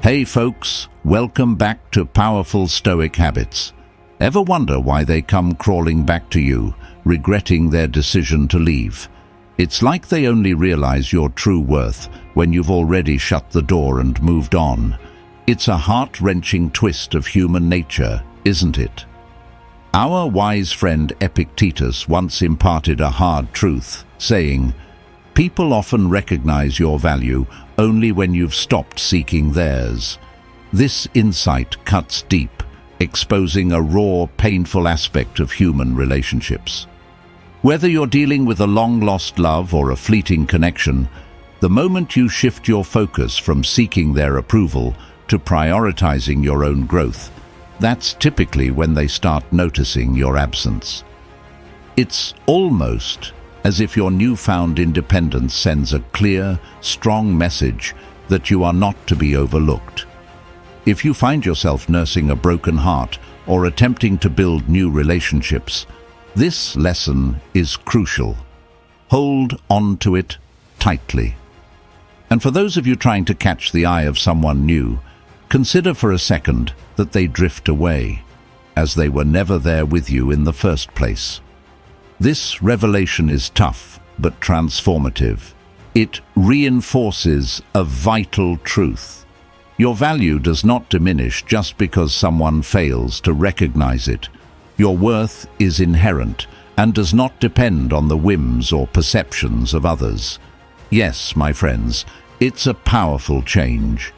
Hey folks, welcome back to Powerful Stoic Habits. Ever wonder why they come crawling back to you, regretting their decision to leave? It's like they only realize your true worth when you've already shut the door and moved on. It's a heart-wrenching twist of human nature, isn't it? Our wise friend Epictetus once imparted a hard truth, saying, "People often recognize your value only when you've stopped seeking theirs." This insight cuts deep, exposing a raw, painful aspect of human relationships. Whether you're dealing with a long-lost love or a fleeting connection, the moment you shift your focus from seeking their approval to prioritizing your own growth, that's typically when they start noticing your absence. It's almost as if your newfound independence sends a clear, strong message that you are not to be overlooked. If you find yourself nursing a broken heart or attempting to build new relationships, this lesson is crucial. Hold on to it tightly. And for those of you trying to catch the eye of someone new, consider for a second that they drift away, as they were never there with you in the first place. This revelation is tough but transformative. It reinforces a vital truth. Your value does not diminish just because someone fails to recognize it. Your worth is inherent and does not depend on the whims or perceptions of others. Yes, my friends, it's a powerful change.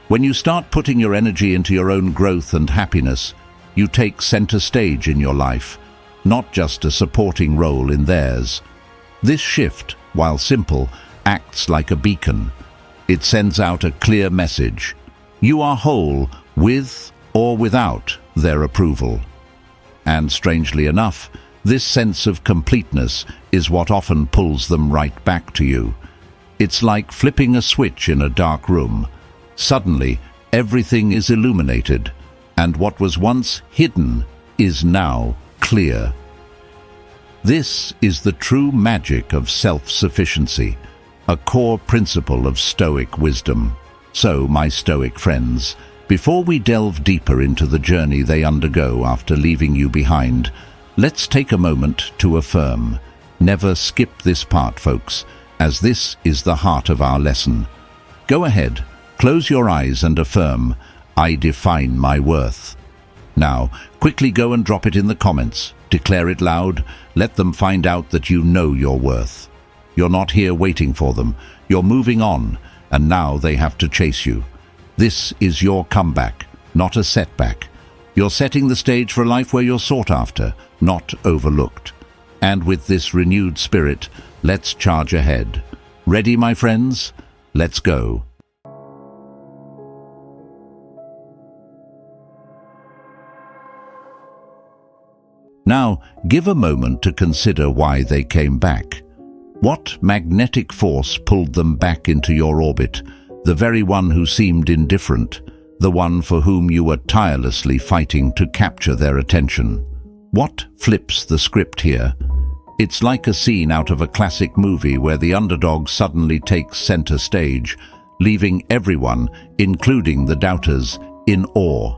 When you start putting your energy into your own growth and happiness, you take center stage in your life, not just a supporting role in theirs. This shift, while simple, acts like a beacon. It sends out a clear message. You are whole with or without their approval. And strangely enough, this sense of completeness is what often pulls them right back to you. It's like flipping a switch in a dark room. Suddenly, everything is illuminated, and what was once hidden is now clear. This is the true magic of self-sufficiency, a core principle of Stoic wisdom. So, my Stoic friends, before we delve deeper into the journey they undergo after leaving you behind, let's take a moment to affirm. Never skip this part, folks, as this is the heart of our lesson. Go ahead, close your eyes and affirm, "I define my worth." Now, quickly go and drop it in the comments. Declare it loud. Let them find out that you know your worth. You're not here waiting for them. You're moving on, and now they have to chase you. This is your comeback, not a setback. You're setting the stage for a life where you're sought after, not overlooked. And with this renewed spirit, let's charge ahead. Ready, my friends? Let's go. Now, give a moment to consider why they came back. What magnetic force pulled them back into your orbit, the very one who seemed indifferent, the one for whom you were tirelessly fighting to capture their attention? What flips the script here? It's like a scene out of a classic movie where the underdog suddenly takes center stage, leaving everyone, including the doubters, in awe.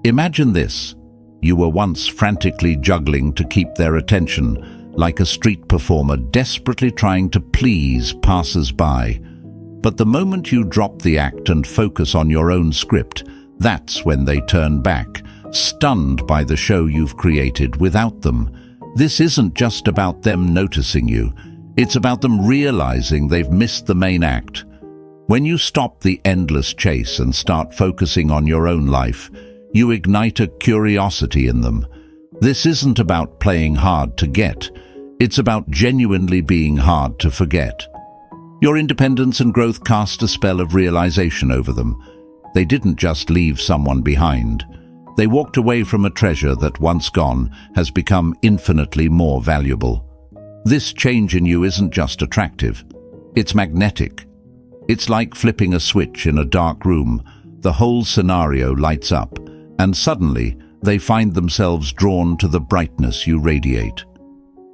Imagine this. You were once frantically juggling to keep their attention, like a street performer desperately trying to please passers-by. But the moment you drop the act and focus on your own script, that's when they turn back, stunned by the show you've created without them. This isn't just about them noticing you. It's about them realizing they've missed the main act. When you stop the endless chase and start focusing on your own life, you ignite a curiosity in them. This isn't about playing hard to get. It's about genuinely being hard to forget. Your independence and growth cast a spell of realization over them. They didn't just leave someone behind. They walked away from a treasure that, once gone, has become infinitely more valuable. This change in you isn't just attractive. It's magnetic. It's like flipping a switch in a dark room. The whole scenario lights up, and suddenly they find themselves drawn to the brightness you radiate.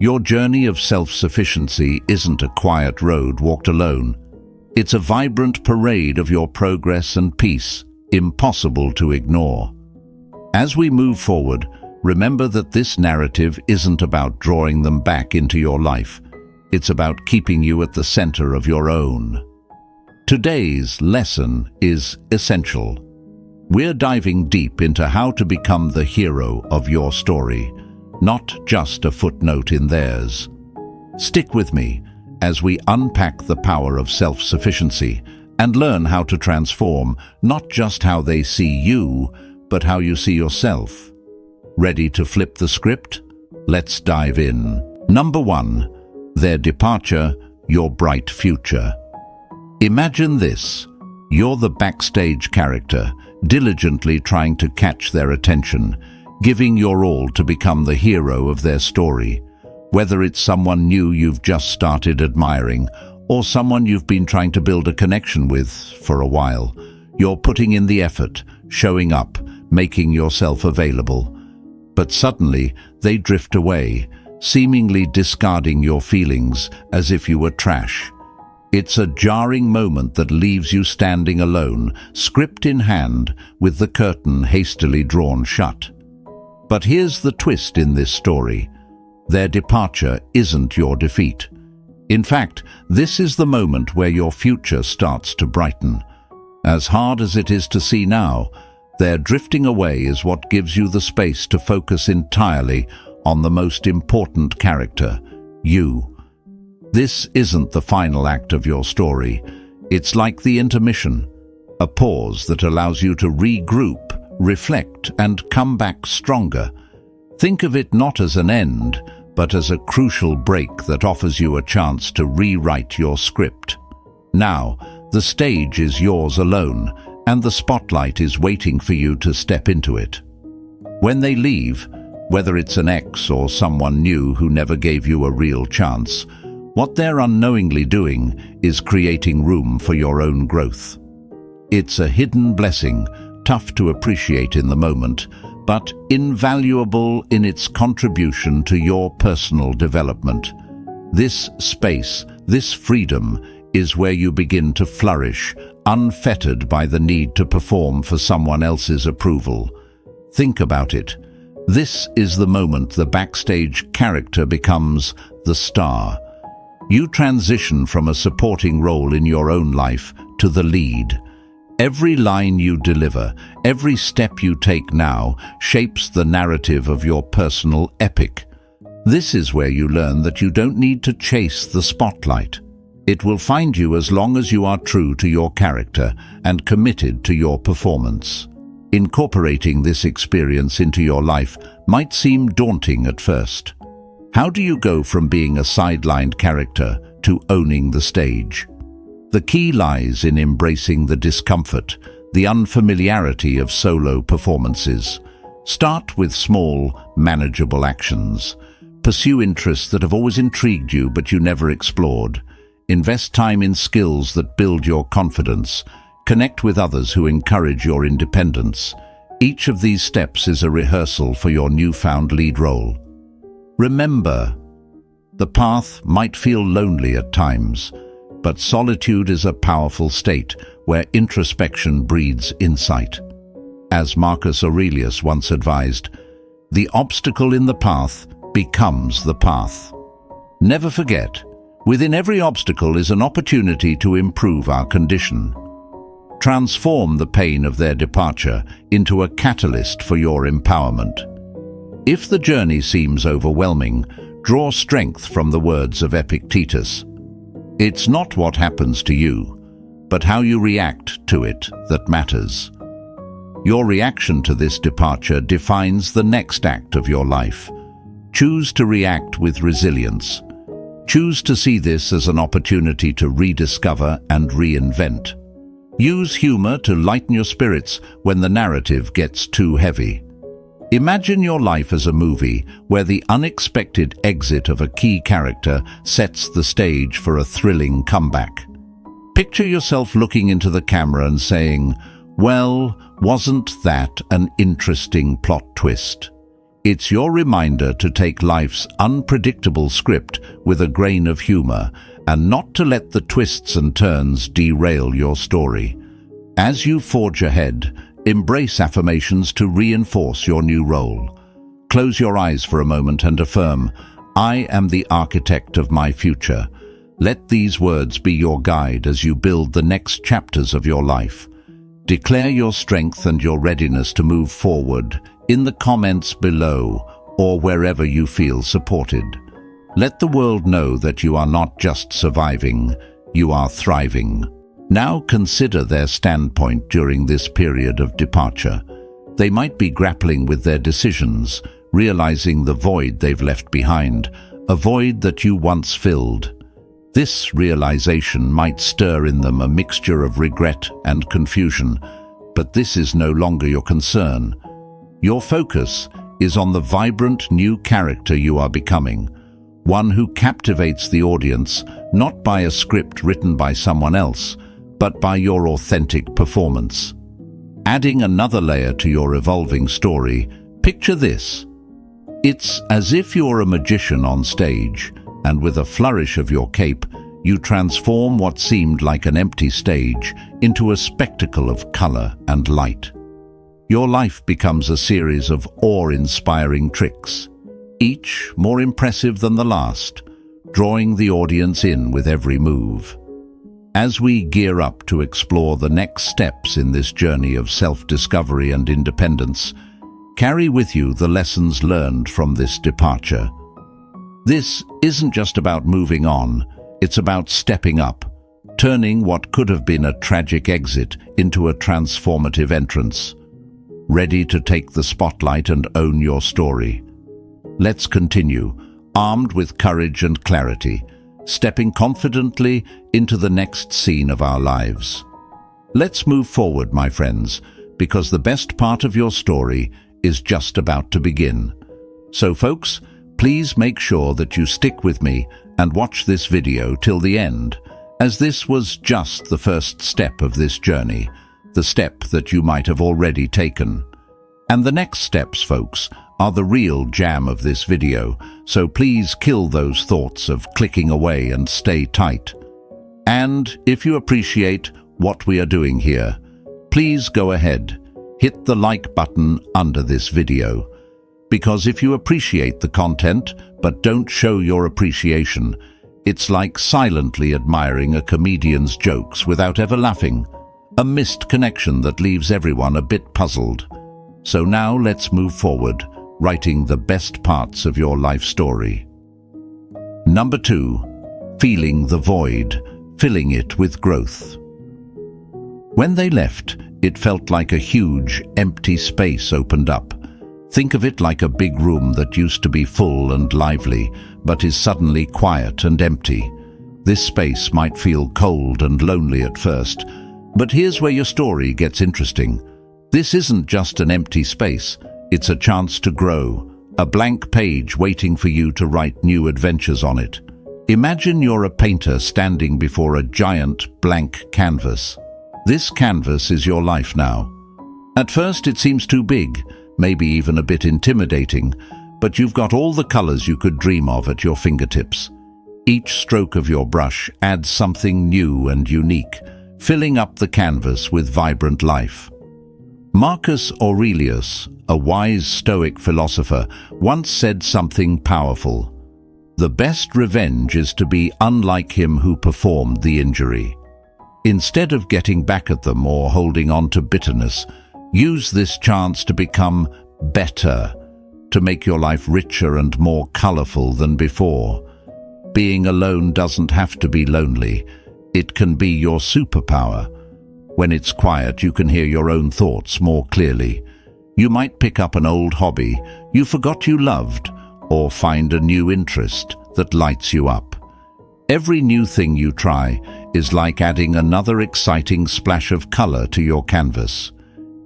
Your journey of self-sufficiency isn't a quiet road walked alone. It's a vibrant parade of your progress and peace, impossible to ignore. As we move forward, remember that this narrative isn't about drawing them back into your life. It's about keeping you at the center of your own. Today's lesson is essential. We're diving deep into how to become the hero of your story, not just a footnote in theirs. Stick with me as we unpack the power of self-sufficiency and learn how to transform not just how they see you, but how you see yourself. Ready to flip the script? Let's dive in. Number 1. Their departure, your bright future. Imagine this. You're the backstage character, diligently trying to catch their attention, giving your all to become the hero of their story. Whether it's someone new you've just started admiring, or someone you've been trying to build a connection with for a while, you're putting in the effort, showing up, making yourself available. But suddenly, they drift away, seemingly discarding your feelings as if you were trash. It's a jarring moment that leaves you standing alone, script in hand, with the curtain hastily drawn shut. But here's the twist in this story. Their departure isn't your defeat. In fact, this is the moment where your future starts to brighten. As hard as it is to see now, their drifting away is what gives you the space to focus entirely on the most important character, you. This isn't the final act of your story. It's like the intermission, a pause that allows you to regroup, reflect, and come back stronger. Think of it not as an end, but as a crucial break that offers you a chance to rewrite your script. Now, the stage is yours alone, and the spotlight is waiting for you to step into it. When they leave, whether it's an ex or someone new who never gave you a real chance, what they're unknowingly doing is creating room for your own growth. It's a hidden blessing, tough to appreciate in the moment, but invaluable in its contribution to your personal development. This space, this freedom, is where you begin to flourish, unfettered by the need to perform for someone else's approval. Think about it. This is the moment the backstage character becomes the star. You transition from a supporting role in your own life to the lead. Every line you deliver, every step you take now, shapes the narrative of your personal epic. This is where you learn that you don't need to chase the spotlight. It will find you as long as you are true to your character and committed to your performance. Incorporating this experience into your life might seem daunting at first. How do you go from being a sidelined character to owning the stage? The key lies in embracing the discomfort, the unfamiliarity of solo performances. Start with small, manageable actions. Pursue interests that have always intrigued you but you never explored. Invest time in skills that build your confidence. Connect with others who encourage your independence. Each of these steps is a rehearsal for your newfound lead role. Remember, the path might feel lonely at times, but solitude is a powerful state where introspection breeds insight. As Marcus Aurelius once advised, the obstacle in the path becomes the path. Never forget, within every obstacle is an opportunity to improve our condition. Transform the pain of their departure into a catalyst for your empowerment. If the journey seems overwhelming, draw strength from the words of Epictetus. It's not what happens to you, but how you react to it that matters. Your reaction to this departure defines the next act of your life. Choose to react with resilience. Choose to see this as an opportunity to rediscover and reinvent. Use humor to lighten your spirits when the narrative gets too heavy. Imagine your life as a movie where the unexpected exit of a key character sets the stage for a thrilling comeback. Picture yourself looking into the camera and saying, "Well, wasn't that an interesting plot twist?" It's your reminder to take life's unpredictable script with a grain of humor and not to let the twists and turns derail your story. As you forge ahead, embrace affirmations to reinforce your new role. Close your eyes for a moment and affirm, "I am the architect of my future." Let these words be your guide as you build the next chapters of your life. Declare your strength and your readiness to move forward in the comments below or wherever you feel supported. Let the world know that you are not just surviving, you are thriving. Now consider their standpoint during this period of departure. They might be grappling with their decisions, realizing the void they've left behind, a void that you once filled. This realization might stir in them a mixture of regret and confusion, but this is no longer your concern. Your focus is on the vibrant new character you are becoming, one who captivates the audience not by a script written by someone else, but by your authentic performance. Adding another layer to your evolving story, picture this. It's as if you're a magician on stage, and with a flourish of your cape, you transform what seemed like an empty stage into a spectacle of color and light. Your life becomes a series of awe-inspiring tricks, each more impressive than the last, drawing the audience in with every move. As we gear up to explore the next steps in this journey of self-discovery and independence, carry with you the lessons learned from this departure. This isn't just about moving on, it's about stepping up, turning what could have been a tragic exit into a transformative entrance. Ready to take the spotlight and own your story? Let's continue, armed with courage and clarity, stepping confidently into the next scene of our lives. Let's move forward, my friends, because the best part of your story is just about to begin. So folks, please make sure that you stick with me and watch this video till the end, as this was just the first step of this journey, the step that you might have already taken. And the next steps, folks, are the real jam of this video, so please kill those thoughts of clicking away and stay tight. And if you appreciate what we are doing here, please go ahead, hit the like button under this video. Because if you appreciate the content but don't show your appreciation, it's like silently admiring a comedian's jokes without ever laughing, a missed connection that leaves everyone a bit puzzled. So now let's move forward, writing the best parts of your life story. Number 2, feeling the void, filling it with growth. When they left, it felt like a huge, empty space opened up. Think of it like a big room that used to be full and lively, but is suddenly quiet and empty. This space might feel cold and lonely at first, but here's where your story gets interesting. This isn't just an empty space, it's a chance to grow, a blank page waiting for you to write new adventures on it. Imagine you're a painter standing before a giant blank canvas. This canvas is your life now. At first it seems too big, maybe even a bit intimidating, but you've got all the colors you could dream of at your fingertips. Each stroke of your brush adds something new and unique, filling up the canvas with vibrant life. Marcus Aurelius, a wise Stoic philosopher, once said something powerful. The best revenge is to be unlike him who performed the injury. Instead of getting back at them or holding on to bitterness, use this chance to become better, to make your life richer and more colorful than before. Being alone doesn't have to be lonely. It can be your superpower. When it's quiet, you can hear your own thoughts more clearly. You might pick up an old hobby you forgot you loved, or find a new interest that lights you up. Every new thing you try is like adding another exciting splash of color to your canvas.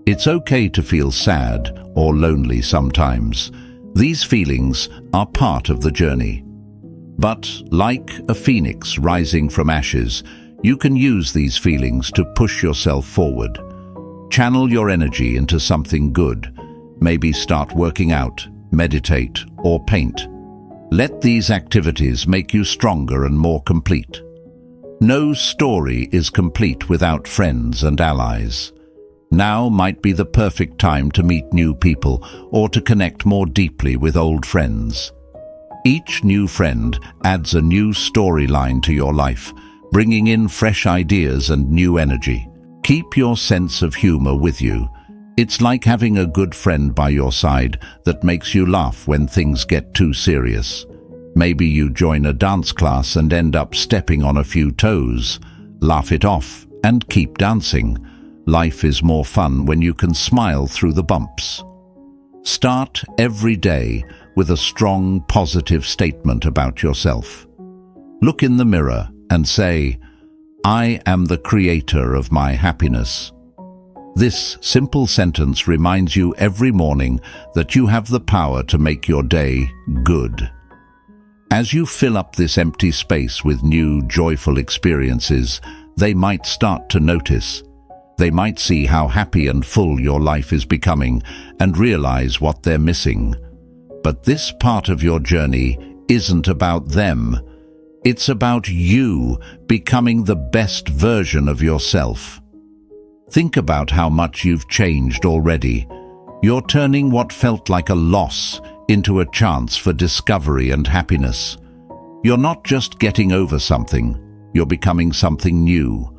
It's okay to feel sad or lonely sometimes. These feelings are part of the journey. But like a phoenix rising from ashes, you can use these feelings to push yourself forward. Channel your energy into something good. Maybe start working out, meditate, or paint. Let these activities make you stronger and more complete. No story is complete without friends and allies. Now might be the perfect time to meet new people or to connect more deeply with old friends. Each new friend adds a new storyline to your life, bringing in fresh ideas and new energy. Keep your sense of humor with you. It's like having a good friend by your side that makes you laugh when things get too serious. Maybe you join a dance class and end up stepping on a few toes. Laugh it off and keep dancing. Life is more fun when you can smile through the bumps. Start every day with a strong, positive statement about yourself. Look in the mirror and say, "I am the creator of my happiness." This simple sentence reminds you every morning that you have the power to make your day good. As you fill up this empty space with new, joyful experiences, they might start to notice. They might see how happy and full your life is becoming and realize what they're missing. But this part of your journey isn't about them. It's about you becoming the best version of yourself. Think about how much you've changed already. You're turning what felt like a loss into a chance for discovery and happiness. You're not just getting over something, you're becoming something new.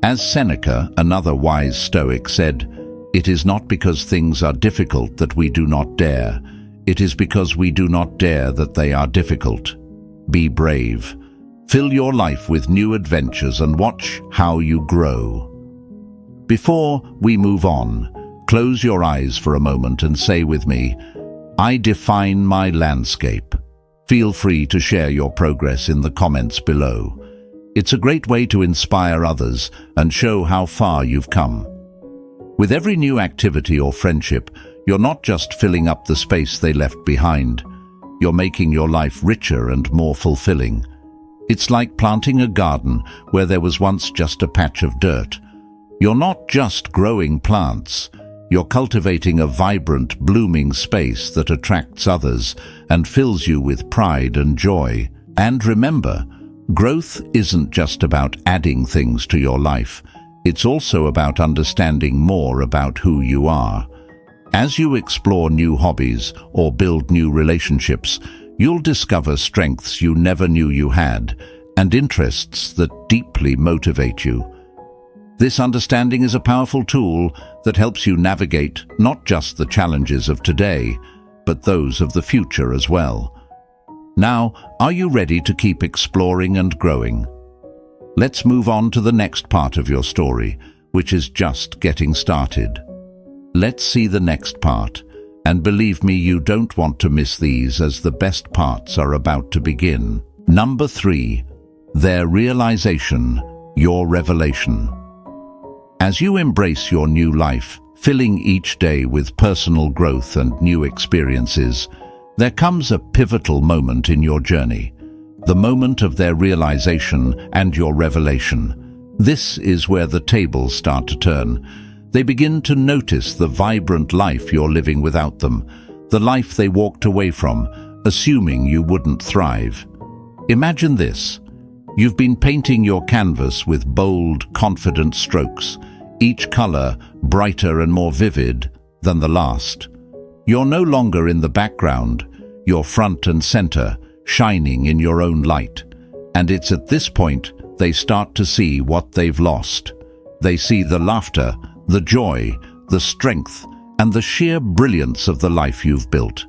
As Seneca, another wise Stoic, said, "It is not because things are difficult that we do not dare. It is because we do not dare that they are difficult." Be brave. Fill your life with new adventures and watch how you grow. Before we move on, close your eyes for a moment and say with me, "I define my landscape." Feel free to share your progress in the comments below. It's a great way to inspire others and show how far you've come. With every new activity or friendship, you're not just filling up the space they left behind. You're making your life richer and more fulfilling. It's like planting a garden where there was once just a patch of dirt. You're not just growing plants. You're cultivating a vibrant, blooming space that attracts others and fills you with pride and joy. And remember, growth isn't just about adding things to your life. It's also about understanding more about who you are. As you explore new hobbies or build new relationships, you'll discover strengths you never knew you had and interests that deeply motivate you. This understanding is a powerful tool that helps you navigate not just the challenges of today, but those of the future as well. Now, are you ready to keep exploring and growing? Let's move on to the next part of your story, which is just getting started. Let's see the next part, and believe me, you don't want to miss these as the best parts are about to begin. Number 3, their realization, your revelation. As you embrace your new life, filling each day with personal growth and new experiences, there comes a pivotal moment in your journey, the moment of their realization and your revelation. This is where the tables start to turn. They begin to notice the vibrant life you're living without them, the life they walked away from, assuming you wouldn't thrive. Imagine this. You've been painting your canvas with bold, confident strokes, each color brighter and more vivid than the last. You're no longer in the background, you're front and center, shining in your own light. And it's at this point they start to see what they've lost. They see the laughter, the joy, the strength, and the sheer brilliance of the life you've built.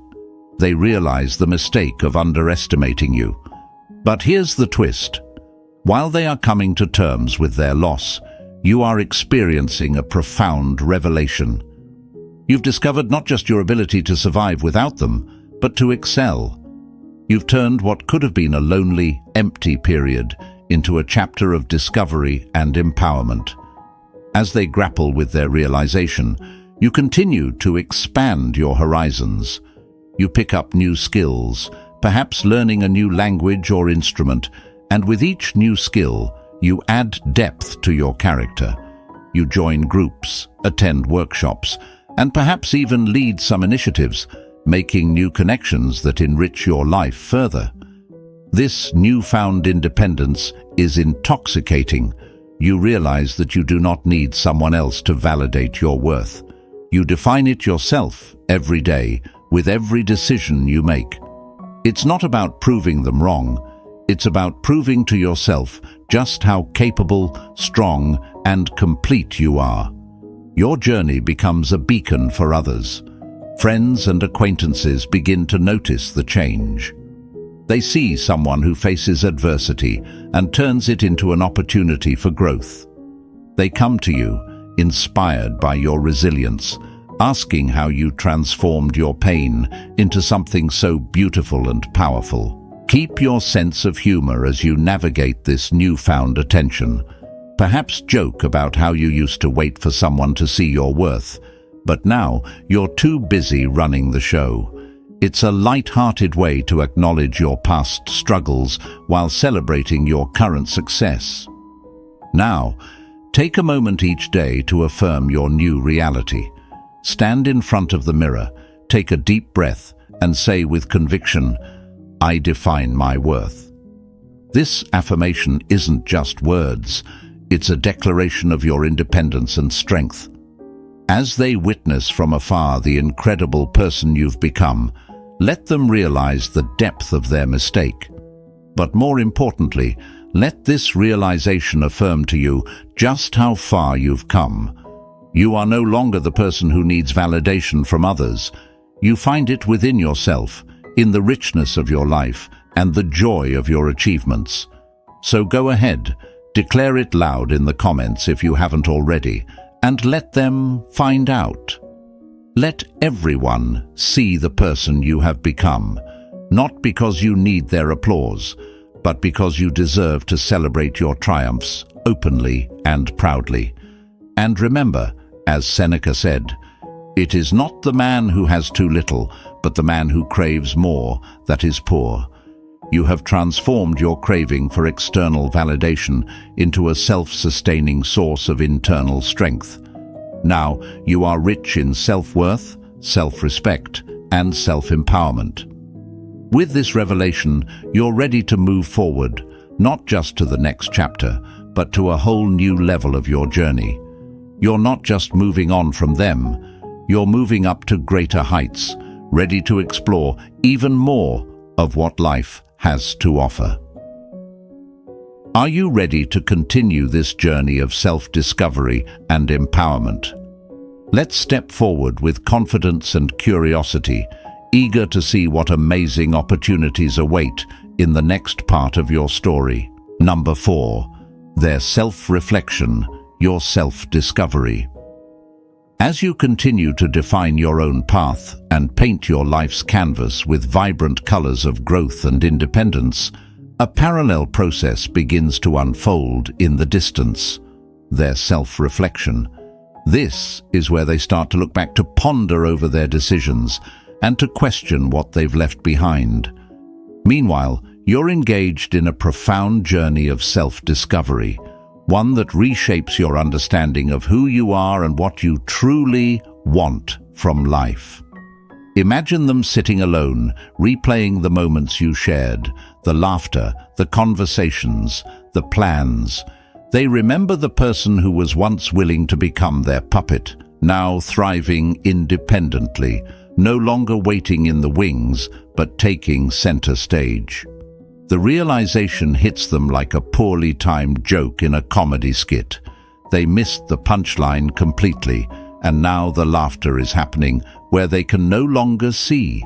They realize the mistake of underestimating you. But here's the twist. While they are coming to terms with their loss, you are experiencing a profound revelation. You've discovered not just your ability to survive without them, but to excel. You've turned what could have been a lonely, empty period into a chapter of discovery and empowerment. As they grapple with their realization, you continue to expand your horizons. You pick up new skills, perhaps learning a new language or instrument, and with each new skill, you add depth to your character. You join groups, attend workshops, and perhaps even lead some initiatives, making new connections that enrich your life further. This newfound independence is intoxicating. You realize that you do not need someone else to validate your worth. You define it yourself every day with every decision you make. It's not about proving them wrong. It's about proving to yourself just how capable, strong, and complete you are. Your journey becomes a beacon for others. Friends and acquaintances begin to notice the change. They see someone who faces adversity and turns it into an opportunity for growth. They come to you, inspired by your resilience, asking how you transformed your pain into something so beautiful and powerful. Keep your sense of humor as you navigate this newfound attention. Perhaps joke about how you used to wait for someone to see your worth, but now you're too busy running the show. It's a light-hearted way to acknowledge your past struggles while celebrating your current success. Now, take a moment each day to affirm your new reality. Stand in front of the mirror, take a deep breath, and say with conviction, "I define my worth." This affirmation isn't just words, it's a declaration of your independence and strength. As they witness from afar the incredible person you've become, let them realize the depth of their mistake. But more importantly, let this realization affirm to you just how far you've come. You are no longer the person who needs validation from others. You find it within yourself, in the richness of your life and the joy of your achievements. So go ahead, declare it loud in the comments if you haven't already, and let them find out. Let everyone see the person you have become, not because you need their applause, but because you deserve to celebrate your triumphs openly and proudly. And remember, as Seneca said, "It is not the man who has too little, but the man who craves more that is poor." You have transformed your craving for external validation into a self-sustaining source of internal strength. Now you are rich in self-worth, self-respect, and self-empowerment. With this revelation, you're ready to move forward, not just to the next chapter, but to a whole new level of your journey. You're not just moving on from them, you're moving up to greater heights, ready to explore even more of what life has to offer. Are you ready to continue this journey of self-discovery and empowerment? Let's step forward with confidence and curiosity, eager to see what amazing opportunities await in the next part of your story. Number 4, their self-reflection, your self-discovery. As you continue to define your own path and paint your life's canvas with vibrant colors of growth and independence, a parallel process begins to unfold in the distance, their self-reflection. This is where they start to look back, to ponder over their decisions and to question what they've left behind. Meanwhile, you're engaged in a profound journey of self-discovery, one that reshapes your understanding of who you are and what you truly want from life. Imagine them sitting alone, replaying the moments you shared, the laughter, the conversations, the plans. They remember the person who was once willing to become their puppet, now thriving independently, no longer waiting in the wings, but taking center stage. The realization hits them like a poorly timed joke in a comedy skit. They missed the punchline completely, and now the laughter is happening where they can no longer see.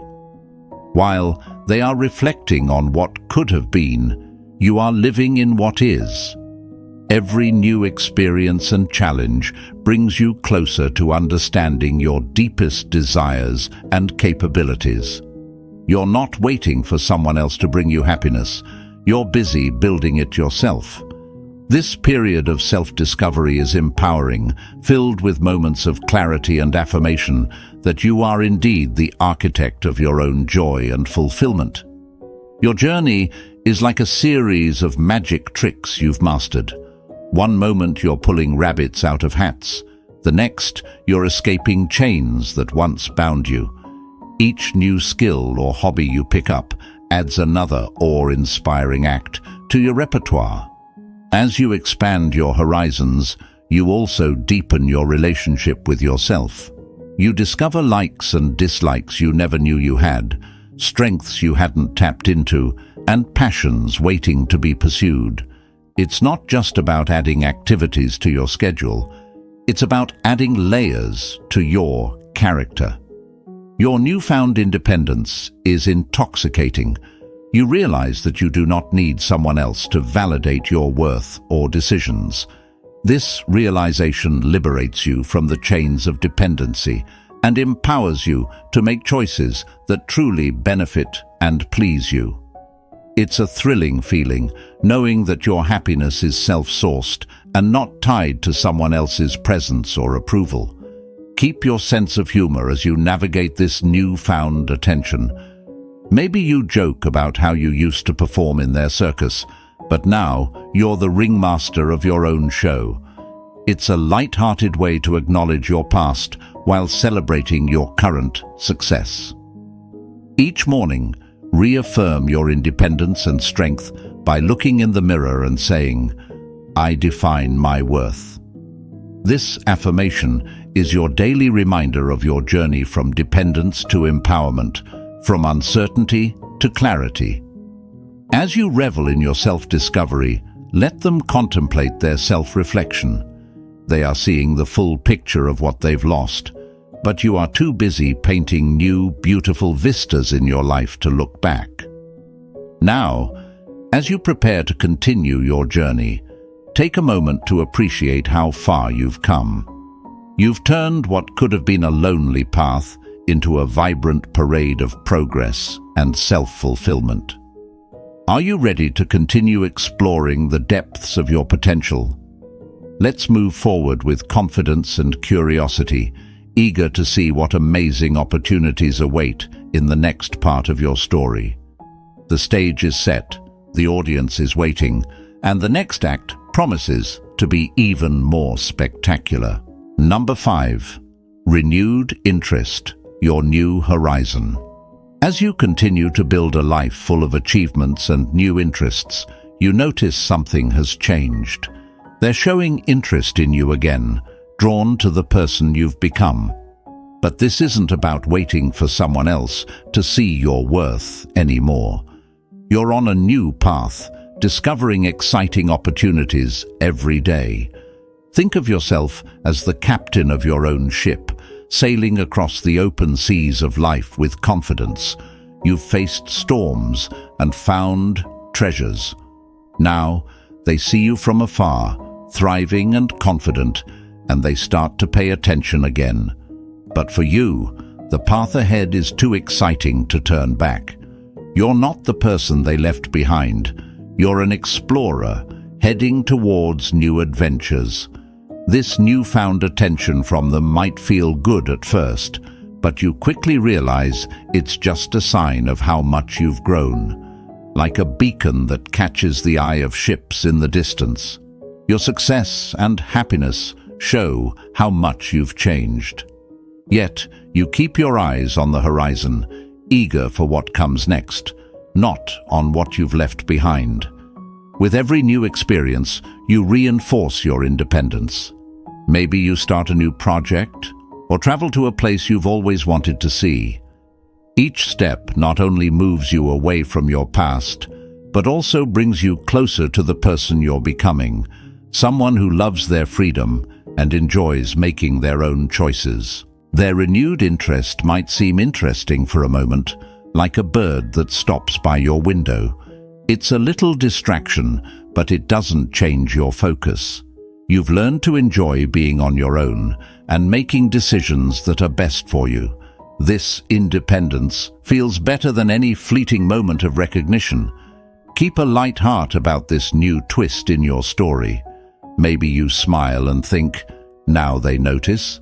While they are reflecting on what could have been, you are living in what is. Every new experience and challenge brings you closer to understanding your deepest desires and capabilities. You're not waiting for someone else to bring you happiness. You're busy building it yourself. This period of self-discovery is empowering, filled with moments of clarity and affirmation that you are indeed the architect of your own joy and fulfillment. Your journey is like a series of magic tricks you've mastered. One moment you're pulling rabbits out of hats. The next, you're escaping chains that once bound you. Each new skill or hobby you pick up adds another awe-inspiring act to your repertoire. As you expand your horizons, you also deepen your relationship with yourself. You discover likes and dislikes you never knew you had, strengths you hadn't tapped into, and passions waiting to be pursued. It's not just about adding activities to your schedule. It's about adding layers to your character. Your newfound independence is intoxicating. You realize that you do not need someone else to validate your worth or decisions. This realization liberates you from the chains of dependency and empowers you to make choices that truly benefit and please you. It's a thrilling feeling, knowing that your happiness is self-sourced and not tied to someone else's presence or approval. Keep your sense of humor as you navigate this newfound attention. Maybe you joke about how you used to perform in their circus, but now you're the ringmaster of your own show. It's a light-hearted way to acknowledge your past while celebrating your current success. Each morning, reaffirm your independence and strength by looking in the mirror and saying, "I define my worth." This affirmation is your daily reminder of your journey from dependence to empowerment, from uncertainty to clarity. As you revel in your self-discovery, let them contemplate their self-reflection. They are seeing the full picture of what they've lost, but you are too busy painting new, beautiful vistas in your life to look back. Now, as you prepare to continue your journey, take a moment to appreciate how far you've come. You've turned what could have been a lonely path into a vibrant parade of progress and self-fulfillment. Are you ready to continue exploring the depths of your potential? Let's move forward with confidence and curiosity, eager to see what amazing opportunities await in the next part of your story. The stage is set, the audience is waiting, and the next act promises to be even more spectacular. Number 5. Renewed interest, your new horizon. As you continue to build a life full of achievements and new interests, you notice something has changed. They're showing interest in you again, drawn to the person you've become. But this isn't about waiting for someone else to see your worth anymore. You're on a new path, discovering exciting opportunities every day. Think of yourself as the captain of your own ship, sailing across the open seas of life with confidence. You've faced storms and found treasures. Now, they see you from afar, thriving and confident, and they start to pay attention again. But for you, the path ahead is too exciting to turn back. You're not the person they left behind. You're an explorer, heading towards new adventures. This newfound attention from them might feel good at first, but you quickly realize it's just a sign of how much you've grown. Like a beacon that catches the eye of ships in the distance. Your success and happiness show how much you've changed. Yet, you keep your eyes on the horizon, eager for what comes next, not on what you've left behind. With every new experience, you reinforce your independence. Maybe you start a new project, or travel to a place you've always wanted to see. Each step not only moves you away from your past, but also brings you closer to the person you're becoming, someone who loves their freedom and enjoys making their own choices. Their renewed interest might seem interesting for a moment, like a bird that stops by your window. It's a little distraction, but it doesn't change your focus. You've learned to enjoy being on your own and making decisions that are best for you. This independence feels better than any fleeting moment of recognition. Keep a light heart about this new twist in your story. Maybe you smile and think, now they notice.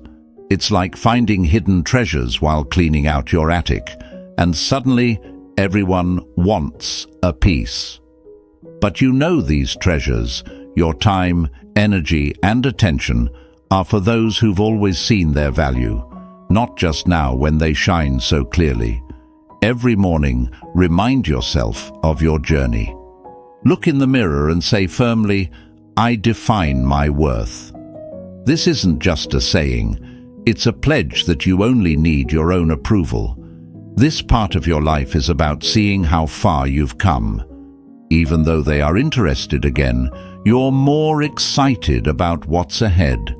It's like finding hidden treasures while cleaning out your attic, and suddenly everyone wants a piece. But you know these treasures, your time, energy, and attention, are for those who've always seen their value, not just now when they shine so clearly. Every morning, remind yourself of your journey. Look in the mirror and say firmly, "I define my worth." This isn't just a saying, it's a pledge that you only need your own approval. This part of your life is about seeing how far you've come. Even though they are interested again, you're more excited about what's ahead.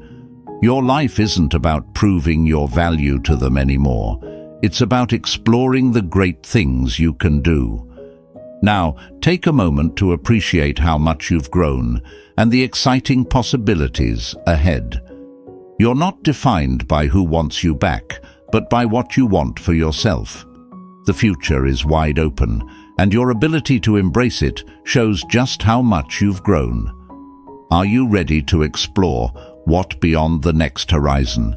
Your life isn't about proving your value to them anymore. It's about exploring the great things you can do. Now, take a moment to appreciate how much you've grown and the exciting possibilities ahead. You're not defined by who wants you back, but by what you want for yourself. The future is wide open, and your ability to embrace it shows just how much you've grown. Are you ready to explore what beyond the next horizon?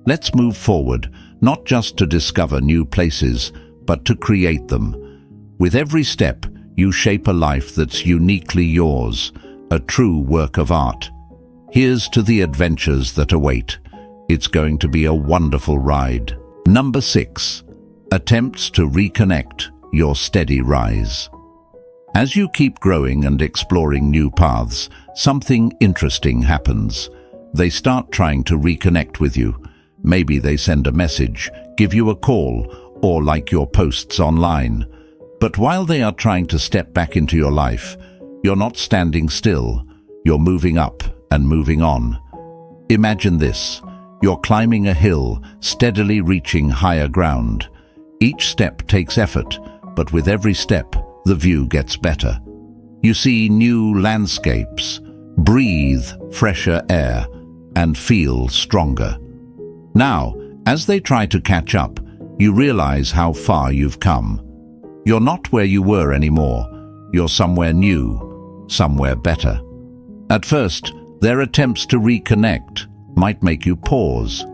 Let's move forward, not just to discover new places, but to create them. With every step, you shape a life that's uniquely yours, a true work of art. Here's to the adventures that await. It's going to be a wonderful ride. Number 6. Attempts to reconnect your steady rise. As you keep growing and exploring new paths, something interesting happens. They start trying to reconnect with you. Maybe they send a message, give you a call, or like your posts online. But while they are trying to step back into your life, you're not standing still. You're moving up and moving on. Imagine this. You're climbing a hill, steadily reaching higher ground. Each step takes effort, but with every step, the view gets better. You see new landscapes, breathe fresher air, and feel stronger. Now, as they try to catch up, you realize how far you've come. You're not where you were anymore. You're somewhere new, somewhere better. At first, their attempts to reconnect might make you pause.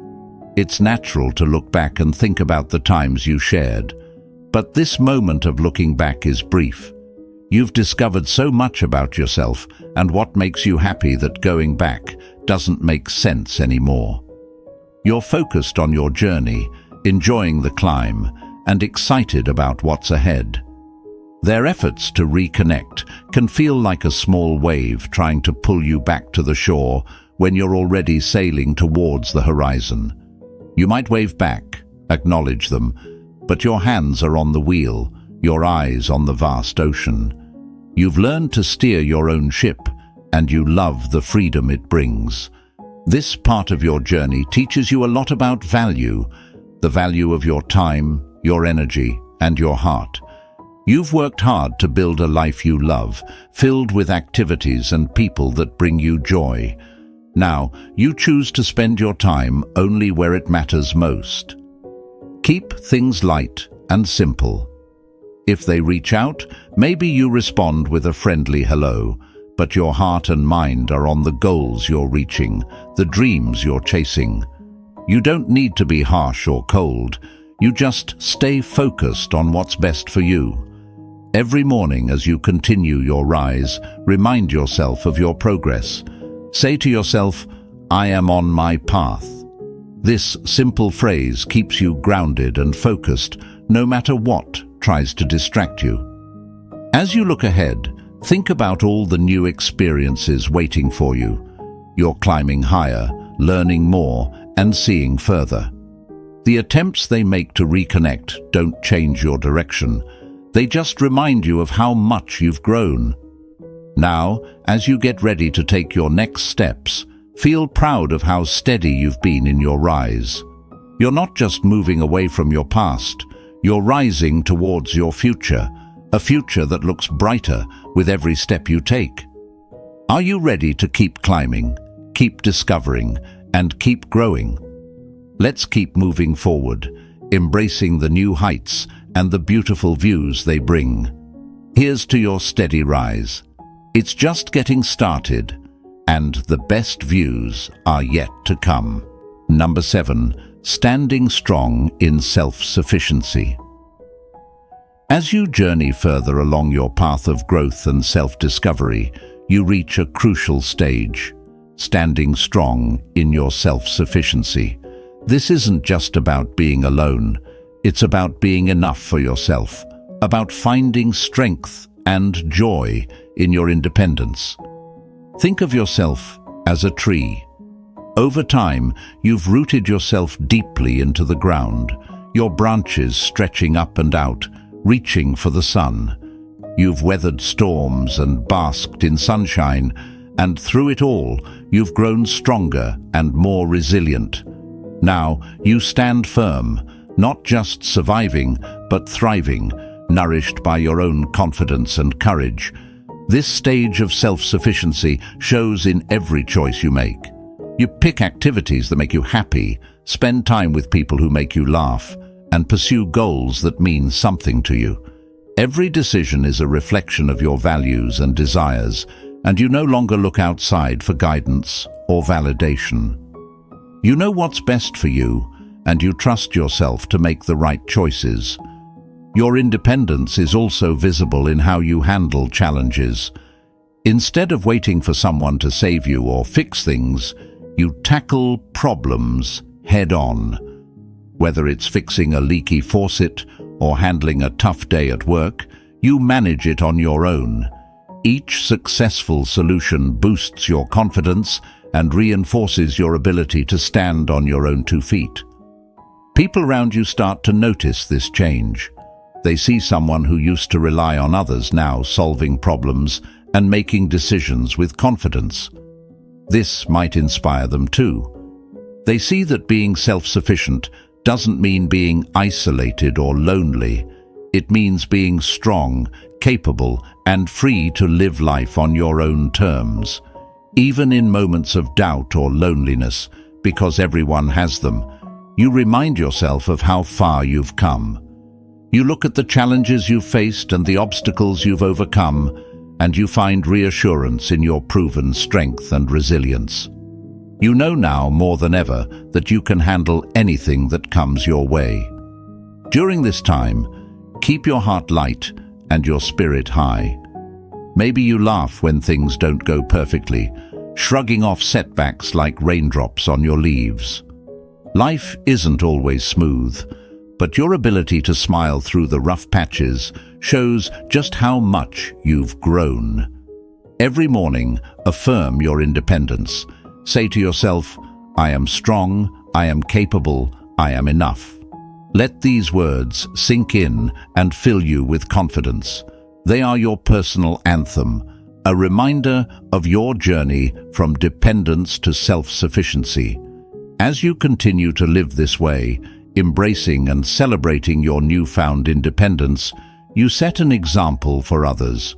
It's natural to look back and think about the times you shared. But this moment of looking back is brief. You've discovered so much about yourself and what makes you happy that going back doesn't make sense anymore. You're focused on your journey, enjoying the climb, and excited about what's ahead. Their efforts to reconnect can feel like a small wave trying to pull you back to the shore when you're already sailing towards the horizon. You might wave back, acknowledge them, but your hands are on the wheel, your eyes on the vast ocean. You've learned to steer your own ship, and you love the freedom it brings. This part of your journey teaches you a lot about value, the value of your time, your energy, and your heart. You've worked hard to build a life you love, filled with activities and people that bring you joy. Now, you choose to spend your time only where it matters most. Keep things light and simple. If they reach out, maybe you respond with a friendly hello, but your heart and mind are on the goals you're reaching, the dreams you're chasing. You don't need to be harsh or cold. You just stay focused on what's best for you. Every morning as you continue your rise, remind yourself of your progress. Say to yourself, "I am on my path." This simple phrase keeps you grounded and focused, no matter what tries to distract you. As you look ahead, think about all the new experiences waiting for you. You're climbing higher, learning more, and seeing further. The attempts they make to reconnect don't change your direction. They just remind you of how much you've grown. Now, as you get ready to take your next steps, feel proud of how steady you've been in your rise. You're not just moving away from your past, you're rising towards your future, a future that looks brighter with every step you take. Are you ready to keep climbing, keep discovering, and keep growing? Let's keep moving forward, embracing the new heights and the beautiful views they bring. Here's to your steady rise. It's just getting started, and the best views are yet to come. Number 7. Standing strong in self-sufficiency. As you journey further along your path of growth and self-discovery, you reach a crucial stage, standing strong in your self-sufficiency. This isn't just about being alone. It's about being enough for yourself, about finding strength and joy in your independence. Think of yourself as a tree. Over time, you've rooted yourself deeply into the ground, your branches stretching up and out, reaching for the sun. You've weathered storms and basked in sunshine, and through it all, you've grown stronger and more resilient. Now, you stand firm, not just surviving, but thriving, nourished by your own confidence and courage. This stage of self-sufficiency shows in every choice you make. You pick activities that make you happy, spend time with people who make you laugh, and pursue goals that mean something to you. Every decision is a reflection of your values and desires, and you no longer look outside for guidance or validation. You know what's best for you, and you trust yourself to make the right choices. Your independence is also visible in how you handle challenges. Instead of waiting for someone to save you or fix things, you tackle problems head-on. Whether it's fixing a leaky faucet or handling a tough day at work, you manage it on your own. Each successful solution boosts your confidence and reinforces your ability to stand on your own 2 feet. People around you start to notice this change. They see someone who used to rely on others now solving problems and making decisions with confidence. This might inspire them too. They see that being self-sufficient doesn't mean being isolated or lonely. It means being strong, capable, and free to live life on your own terms. Even in moments of doubt or loneliness, because everyone has them, you remind yourself of how far you've come. You look at the challenges you've faced and the obstacles you've overcome, and you find reassurance in your proven strength and resilience. You know now more than ever that you can handle anything that comes your way. During this time, keep your heart light and your spirit high. Maybe you laugh when things don't go perfectly, shrugging off setbacks like raindrops on your leaves. Life isn't always smooth, but your ability to smile through the rough patches shows just how much you've grown. Every morning, affirm your independence. Say to yourself, I am strong, I am capable, I am enough. Let these words sink in and fill you with confidence. They are your personal anthem, a reminder of your journey from dependence to self-sufficiency. As you continue to live this way, embracing and celebrating your newfound independence, you set an example for others.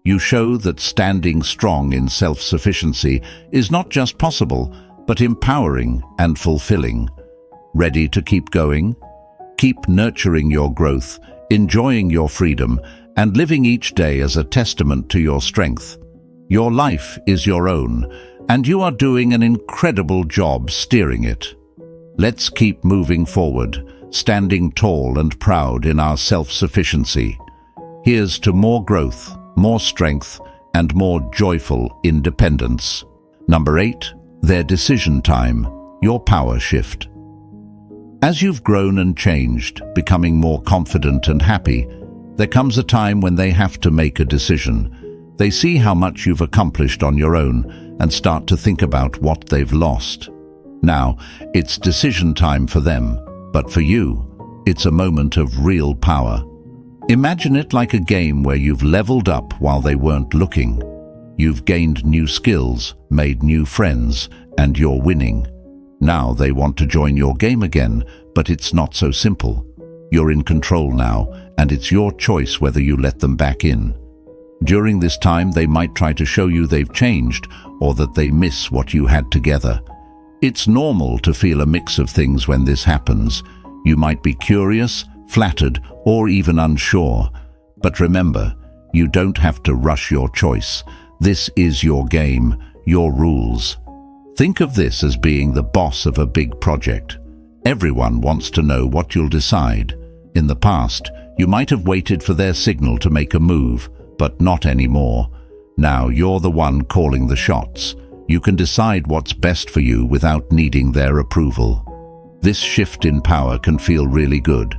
You show that standing strong in self-sufficiency is not just possible, but empowering and fulfilling. Ready to keep going? Keep nurturing your growth, enjoying your freedom, and living each day as a testament to your strength. Your life is your own, and you are doing an incredible job steering it. Let's keep moving forward, standing tall and proud in our self-sufficiency. Here's to more growth, more strength, and more joyful independence. Number 8, their decision time, your power shift. As you've grown and changed, becoming more confident and happy, there comes a time when they have to make a decision. They see how much you've accomplished on your own and start to think about what they've lost. Now, it's decision time for them, but for you, it's a moment of real power. Imagine it like a game where you've leveled up while they weren't looking. You've gained new skills, made new friends, and you're winning. Now they want to join your game again, but it's not so simple. You're in control now, and it's your choice whether you let them back in. During this time, they might try to show you they've changed or that they miss what you had together. It's normal to feel a mix of things when this happens. You might be curious, flattered, or even unsure. But remember, you don't have to rush your choice. This is your game, your rules. Think of this as being the boss of a big project. Everyone wants to know what you'll decide. In the past, you might have waited for their signal to make a move, but not anymore. Now you're the one calling the shots. You can decide what's best for you without needing their approval. This shift in power can feel really good.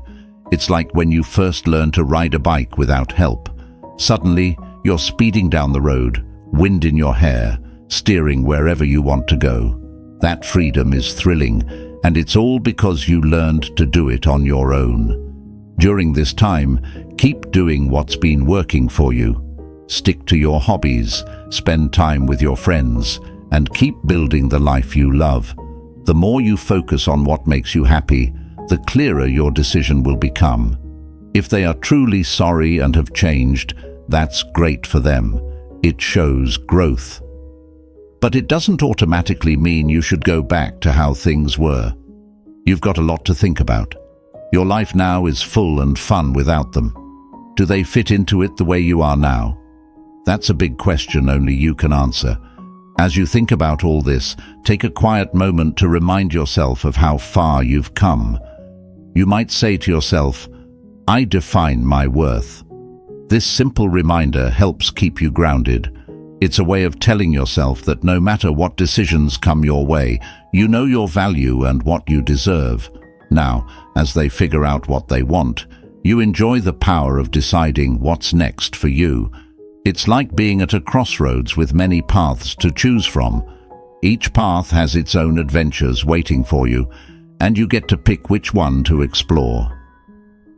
It's like when you first learn to ride a bike without help. Suddenly, you're speeding down the road, wind in your hair, steering wherever you want to go. That freedom is thrilling, and it's all because you learned to do it on your own. During this time, keep doing what's been working for you. Stick to your hobbies, spend time with your friends, and keep building the life you love. The more you focus on what makes you happy, the clearer your decision will become. If they are truly sorry and have changed, that's great for them. It shows growth. But it doesn't automatically mean you should go back to how things were. You've got a lot to think about. Your life now is full and fun without them. Do they fit into it the way you are now? That's a big question only you can answer. As you think about all this, take a quiet moment to remind yourself of how far you've come. You might say to yourself, "I define my worth." This simple reminder helps keep you grounded. It's a way of telling yourself that no matter what decisions come your way, you know your value and what you deserve. Now, as they figure out what they want, you enjoy the power of deciding what's next for you. It's like being at a crossroads with many paths to choose from. Each path has its own adventures waiting for you, and you get to pick which one to explore.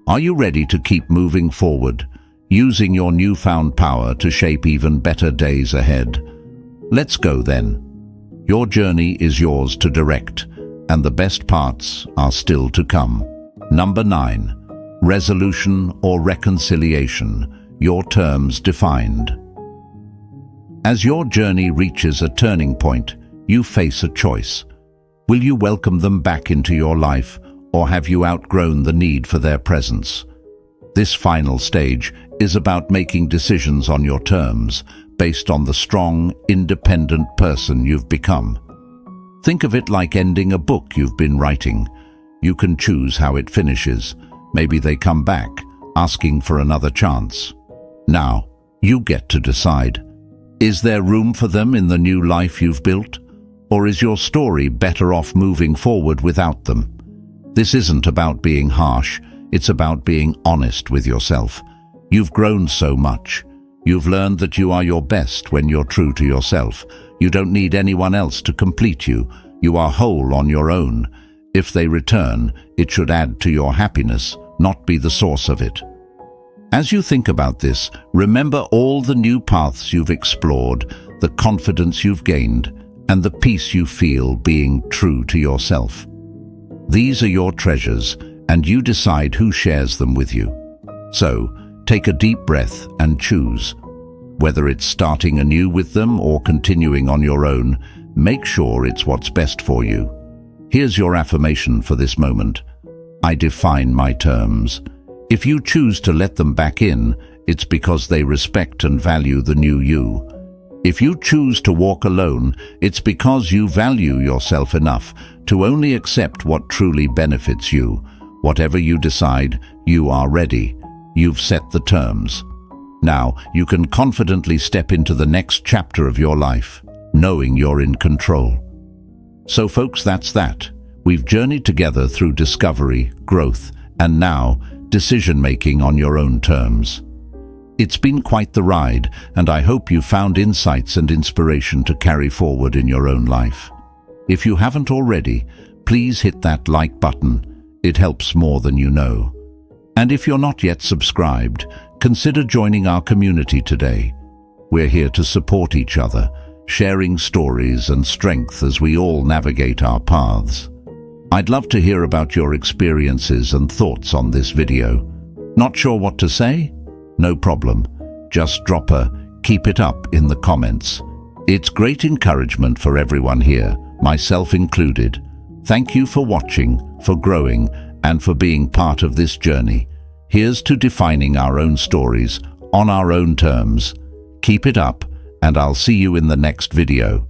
Are you ready to keep moving forward, using your newfound power to shape even better days ahead? Let's go then. Your journey is yours to direct, and the best parts are still to come. Number 9. Resolution or reconciliation. Your terms defined. As your journey reaches a turning point, you face a choice. Will you welcome them back into your life, or have you outgrown the need for their presence? This final stage is about making decisions on your terms, based on the strong, independent person you've become. Think of it like ending a book you've been writing. You can choose how it finishes. Maybe they come back, asking for another chance. Now, you get to decide. Is there room for them in the new life you've built? Or is your story better off moving forward without them? This isn't about being harsh, it's about being honest with yourself. You've grown so much. You've learned that you are your best when you're true to yourself. You don't need anyone else to complete you. You are whole on your own. If they return, it should add to your happiness, not be the source of it. As you think about this, remember all the new paths you've explored, the confidence you've gained, and the peace you feel being true to yourself. These are your treasures, and you decide who shares them with you. So, take a deep breath and choose. Whether it's starting anew with them or continuing on your own, make sure it's what's best for you. Here's your affirmation for this moment. I define my terms. If you choose to let them back in, it's because they respect and value the new you. If you choose to walk alone, it's because you value yourself enough to only accept what truly benefits you. Whatever you decide, you are ready. You've set the terms. Now, you can confidently step into the next chapter of your life, knowing you're in control. So folks, that's that. We've journeyed together through discovery, growth, and now, decision-making on your own terms. It's been quite the ride, and I hope you found insights and inspiration to carry forward in your own life. If you haven't already, please hit that like button. It helps more than you know. And if you're not yet subscribed, consider joining our community today. We're here to support each other, sharing stories and strength as we all navigate our paths. I'd love to hear about your experiences and thoughts on this video. Not sure what to say? No problem. Just drop a "keep it up" in the comments. It's great encouragement for everyone here, myself included. Thank you for watching, for growing, and for being part of this journey. Here's to defining our own stories, on our own terms. Keep it up, and I'll see you in the next video.